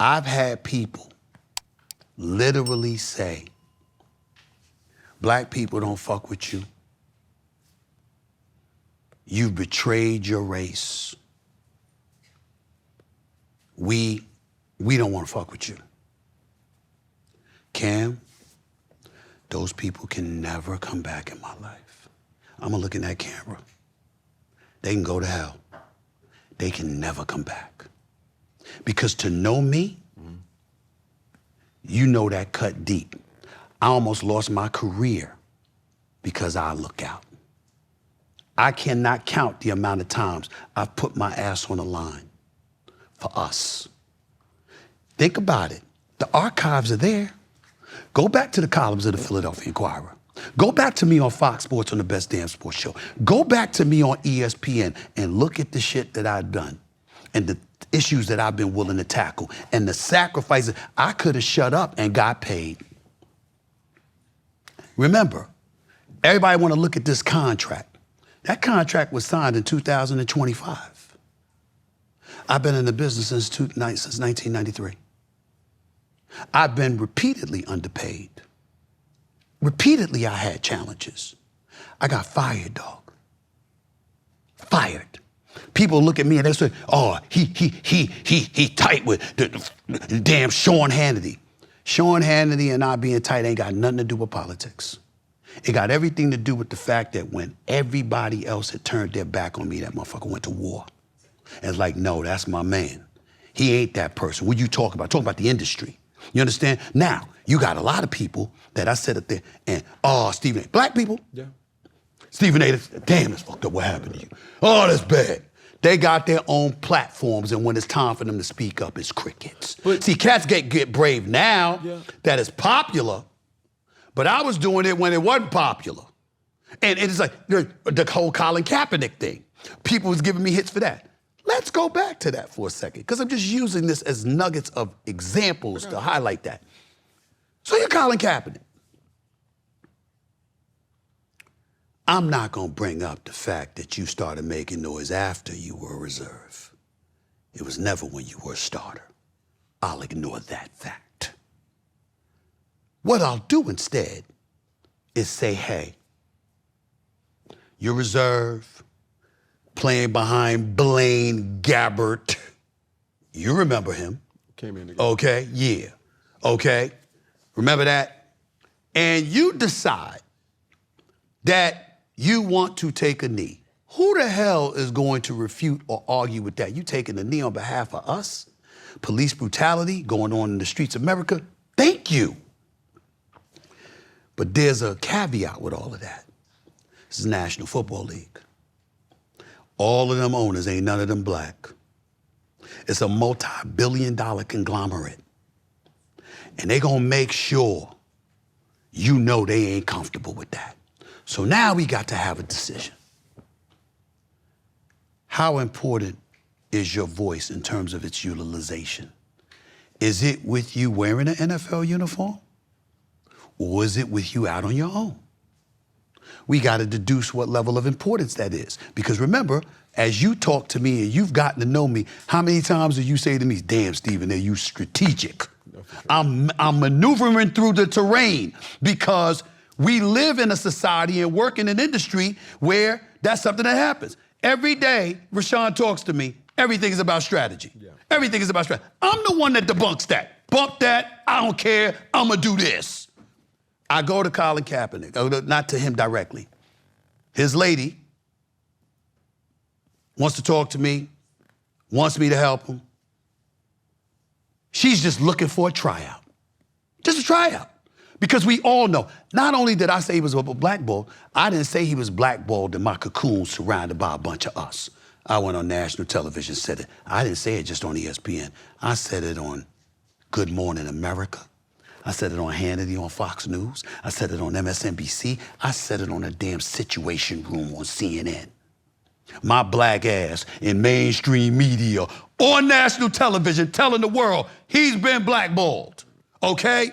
I've had people literally say, black people don't fuck with you. You've betrayed your race. We don't want to fuck with you. Cam, those people can never come back in my life. I'm gonna look in that camera. They can go to hell. They can never come back. Because to know me, you know that cut deep. I almost lost my career because I look out. I cannot count the amount of times I've put my ass on the line for us. Think about it. The archives are there. Go back to the columns of the Philadelphia Inquirer. Go back to me on Fox Sports on the Best Damn Sports Show. Go back to me on ESPN and look at the shit that I've done and the issues that I've been willing to tackle and the sacrifices. I could have shut up and got paid. Remember, everybody want to look at this contract. That contract was signed in 2025. I've been in the business since 1993. I've been repeatedly underpaid. Repeatedly, I had challenges. I got fired, dog. Fired. People look at me and they say, "Oh, he tight with the damn Sean Hannity." Sean Hannity and I being tight ain't got nothing to do with politics. It got everything to do with the fact that when everybody else had turned their back on me, that motherfucker went to war. And it's like, no, that's my man. He ain't that person. What you talk about? Talk about the industry. You understand? Now, you got a lot of people that I said up there, and, oh, Stephen A. Black people? Yeah. Stephen A. Damn, it's fucked up. What happened to you? Oh, that's bad. They got their own platforms, and when it's time for them to speak up, it's crickets. But, see, cats get brave now that it's popular, but I was doing it when it wasn't popular. And it's like the whole Colin Kaepernick thing. People was giving me hits for that. Let's go back to that for a second, because I'm just using this as nuggets of examples to highlight that. So you're Colin Kaepernick. I'm not gonna bring up the fact that you started making noise after you were a reserve. It was never when you were a starter. I'll ignore that fact. What I'll do instead is say, hey, you're reserve, playing behind Blaine Gabbert. You remember him. Came in again. Okay, yeah, okay. Remember that? And you decide that you want to take a knee. Who the hell is going to refute or argue with that? You taking a knee on behalf of us? Police brutality going on in the streets of America? Thank you. But there's a caveat with all of that. This is National Football League. All of them owners ain't none of them black. It's a multi-billion-dollar conglomerate. And they gonna make sure you know they ain't comfortable with that. So now we got to have a decision. How important is your voice in terms of its utilization? Is it with you wearing an NFL uniform? Or is it with you out on your own? We got to deduce what level of importance that is. Because remember, as you talk to me and you've gotten to know me, how many times do you say to me, damn, Stephen, are you strategic? No, sure. I'm maneuvering through the terrain because we live in a society and work in an industry where that's something that happens. Every day, Rashawn talks to me, everything is about strategy. Yeah. Everything is about strategy. I'm the one that debunks that. Bump that, I don't care, I'm gonna do this. I go to Colin Kaepernick, not to him directly. His lady wants to talk to me, wants me to help him. She's just looking for a tryout. Just a tryout. Because we all know, not only did I say he was blackballed, I didn't say he was blackballed in my cocoon surrounded by a bunch of us. I went on national television, said it. I didn't say it just on ESPN. I said it on Good Morning America. I said it on Hannity on Fox News. I said it on MSNBC. I said it on a damn Situation Room on CNN. My black ass in mainstream media on national television telling the world he's been blackballed, okay?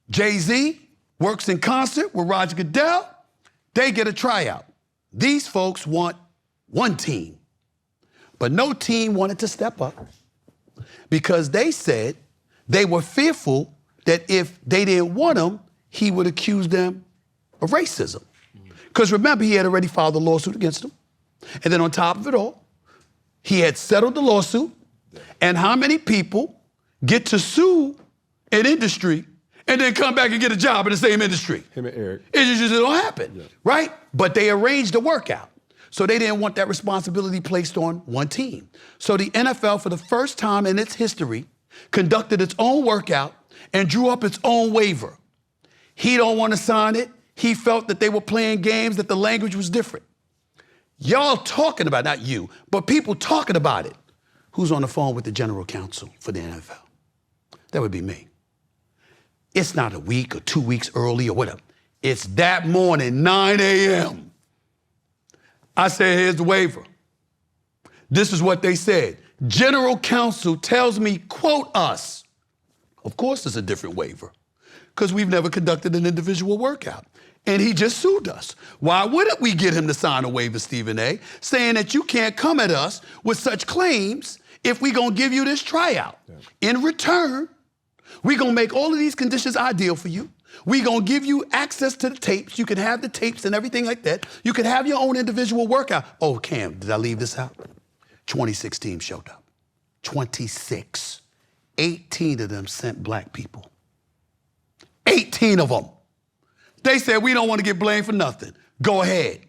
Jay-Z works in concert with Roger Goodell. They get a tryout. These folks want one team, but no team wanted to step up. because they said they were fearful that if they didn't want him, he would accuse them of racism. Because remember, he had already filed a lawsuit against him. And then on top of it all, he had settled the lawsuit. And how many people get to sue an industry and then come back and get a job in the same industry? Him and Eric. It just don't happen, right? But they arranged a workout. So they didn't want that responsibility placed on one team. So the NFL, for the first time in its history, conducted its own workout and drew up its own waiver. He don't want to sign it. He felt that they were playing games, that the language was different. Y'all talking about, not you, but people talking about it. Who's on the phone with the general counsel for the NFL? That would be me. It's not a week or 2 weeks early or whatever. It's that morning, 9 a.m. I said, here's the waiver. This is what they said. General counsel tells me, quote us. Of course it's a different waiver, because we've never conducted an individual workout. And he just sued us. Why wouldn't we get him to sign a waiver, Stephen A., saying that you can't come at us with such claims if we gonna give you this tryout? Yeah. In return, we gonna make all of these conditions ideal for you. We gonna give you access to the tapes. You can have the tapes and everything like that. You can have your own individual workout. Oh, Cam, did I leave this out? 26 teams showed up. 26. 18 of them sent black people. 18 of them. They said, we don't want to get blamed for nothing. Go ahead.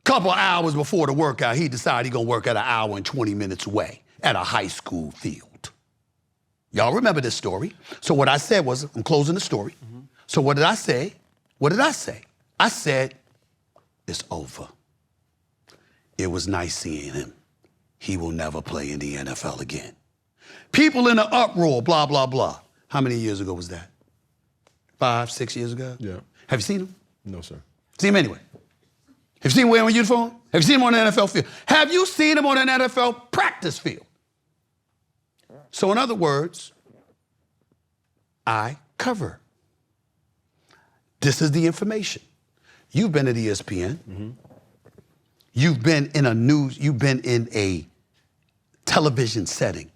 Couple hours before the workout, he decided he's going to work at an hour and 20 minutes away at a high school field. Y'all remember this story. So what I said was, I'm closing the story. So what did I say? What did I say? I said, it's over. It was nice seeing him. He will never play in the NFL again. People in an uproar, blah, blah, blah. How many years ago was that? 5, 6 years ago? Yeah. Have you seen him? No, sir. See him anyway? Have you seen him wearing a uniform? Have you seen him on an NFL field? Have you seen him on an NFL practice field? So in other words, I cover. This is the information. You've been at ESPN. Mm-hmm. You've been in a television setting.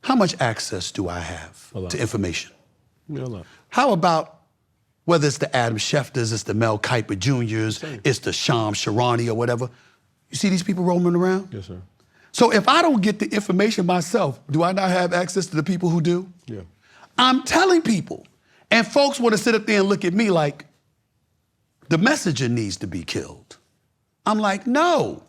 How much access do I have to information? Yeah, a lot. How about whether it's the Adam Schefters, it's the Mel Kiper Jr.'s, it's the Shams Charania or whatever? You see these people roaming around? Yes, sir. So if I don't get the information myself, do I not have access to the people who do? Yeah. I'm telling people. And folks want to sit up there and look at me like, the messenger needs to be killed. I'm like, no.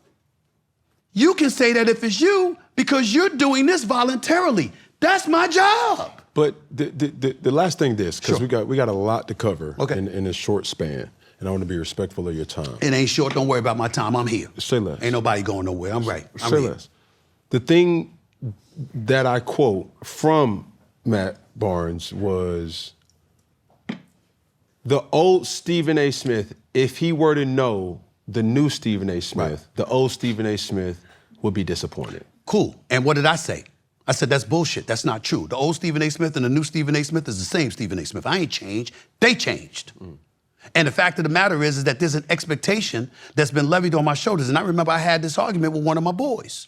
You can say that if it's you because you're doing this voluntarily. That's my job. But the last thing because sure. we got a lot to cover okay. in a short span, and I want to be respectful of your time. It ain't short. Don't worry about my time. I'm here. Say less. Ain't nobody going nowhere. I'm right. I'm Say here. less. The thing that I quote from Matt Barnes was the old Stephen A. Smith, if he were to know the new Stephen A. Smith, right. The old Stephen A. Smith would be disappointed. Cool. And what did I say? I said, that's bullshit. That's not true. The old Stephen A. Smith and the new Stephen A. Smith is the same Stephen A. Smith. I ain't changed. They changed. And the fact of the matter is that there's an expectation that's been levied on my shoulders. And I remember I had this argument with one of my boys.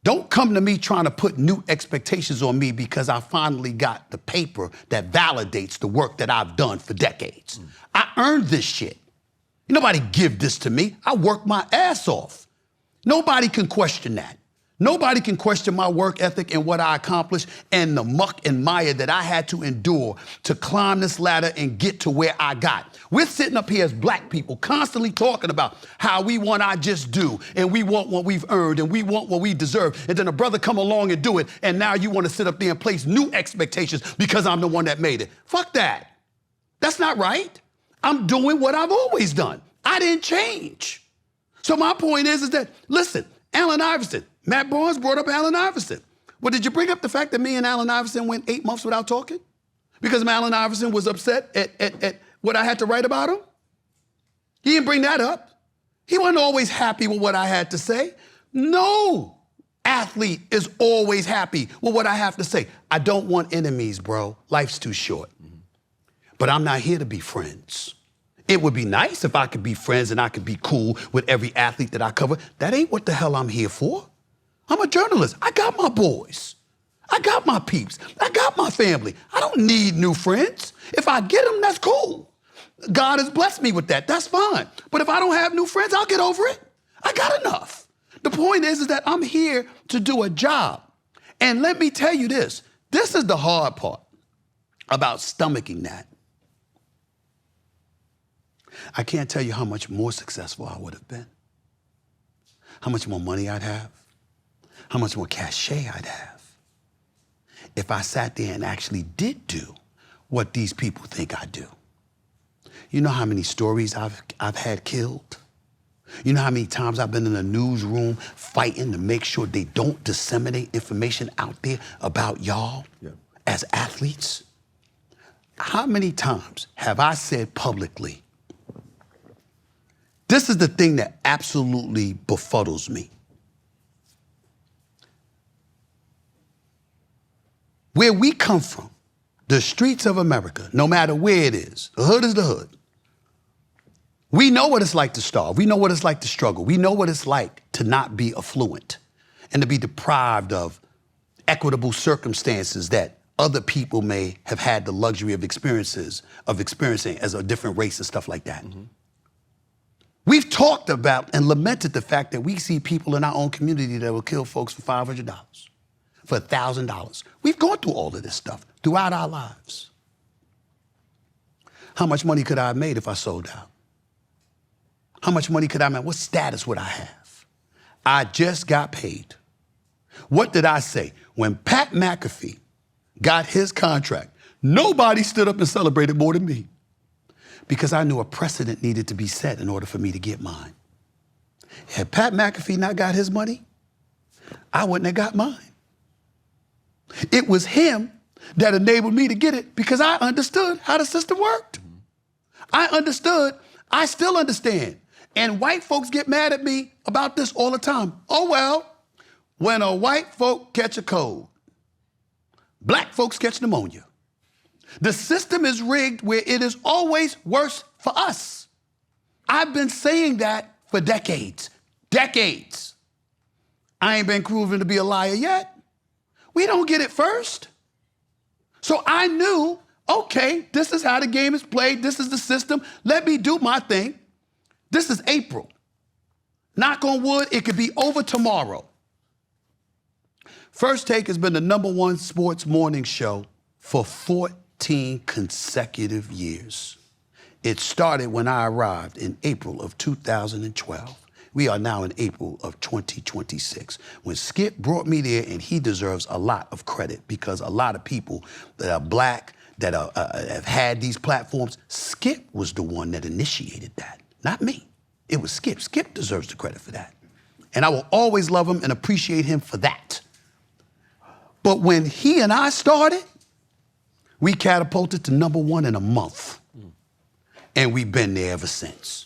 Don't come to me trying to put new expectations on me because I finally got the paper that validates the work that I've done for decades. I earned this shit. Nobody give this to me. I worked my ass off. Nobody can question that. Nobody can question my work ethic and what I accomplished and the muck and mire that I had to endure to climb this ladder and get to where I got. We're sitting up here as black people constantly talking about how we want our just due and we want what we've earned and we want what we deserve. And then a brother come along and do it and now you want to sit up there and place new expectations because I'm the one that made it. Fuck that. That's not right. I'm doing what I've always done. I didn't change. So my point is that, listen, Allen Iverson, Matt Barnes brought up Allen Iverson. Well, did you bring up the fact that me and Allen Iverson went 8 months without talking? Because Allen Iverson was upset at what I had to write about him? He didn't bring that up. He wasn't always happy with what I had to say. No athlete is always happy with what I have to say. I don't want enemies, bro. Life's too short. But I'm not here to be friends. It would be nice if I could be friends and I could be cool with every athlete that I cover. That ain't what the hell I'm here for. I'm a journalist. I got my boys. I got my peeps. I got my family. I don't need new friends. If I get them, that's cool. God has blessed me with that. That's fine. But if I don't have new friends, I'll get over it. I got enough. The point is that I'm here to do a job. And let me tell you this. This is the hard part about stomaching that. I can't tell you how much more successful I would have been, how much more money I'd have, how much more cachet I'd have if I sat there and actually did do what these people think I do. You know how many stories I've had killed? You know how many times I've been in a newsroom fighting to make sure they don't disseminate information out there about y'all as athletes? How many times have I said publicly, this is the thing that absolutely befuddles me. Where we come from, the streets of America, no matter where it is the hood, we know what it's like to starve. We know what it's like to struggle. We know what it's like to not be affluent and to be deprived of equitable circumstances that other people may have had the luxury of experiencing as a different race and stuff like that. Mm-hmm. We've talked about and lamented the fact that we see people in our own community that will kill folks for $500, for $1,000. We've gone through all of this stuff throughout our lives. How much money could I have made if I sold out? How much money could I make? What status would I have? I just got paid. What did I say? When Pat McAfee got his contract, nobody stood up and celebrated more than me, because I knew a precedent needed to be set in order for me to get mine. Had Pat McAfee not got his money, I wouldn't have got mine. It was him that enabled me to get it because I understood how the system worked. I understood. I still understand. And white folks get mad at me about this all the time. Oh, well, when a white folk catch a cold, black folks catch pneumonia. The system is rigged where it is always worse for us. I've been saying that for decades. Decades. I ain't been proven to be a liar yet. We don't get it first. So I knew, okay, this is how the game is played. This is the system. Let me do my thing. This is April. Knock on wood, it could be over tomorrow. First Take has been the #1 sports morning show for 14 consecutive years. It started when I arrived in April of 2012. We are now in April of 2026. When Skip brought me there, and he deserves a lot of credit because a lot of people that are black, that have had these platforms, Skip was the one that initiated that, not me. It was Skip. Skip deserves the credit for that. And I will always love him and appreciate him for that. But when he and I started, we catapulted to #1 in a month. And we've been there ever since.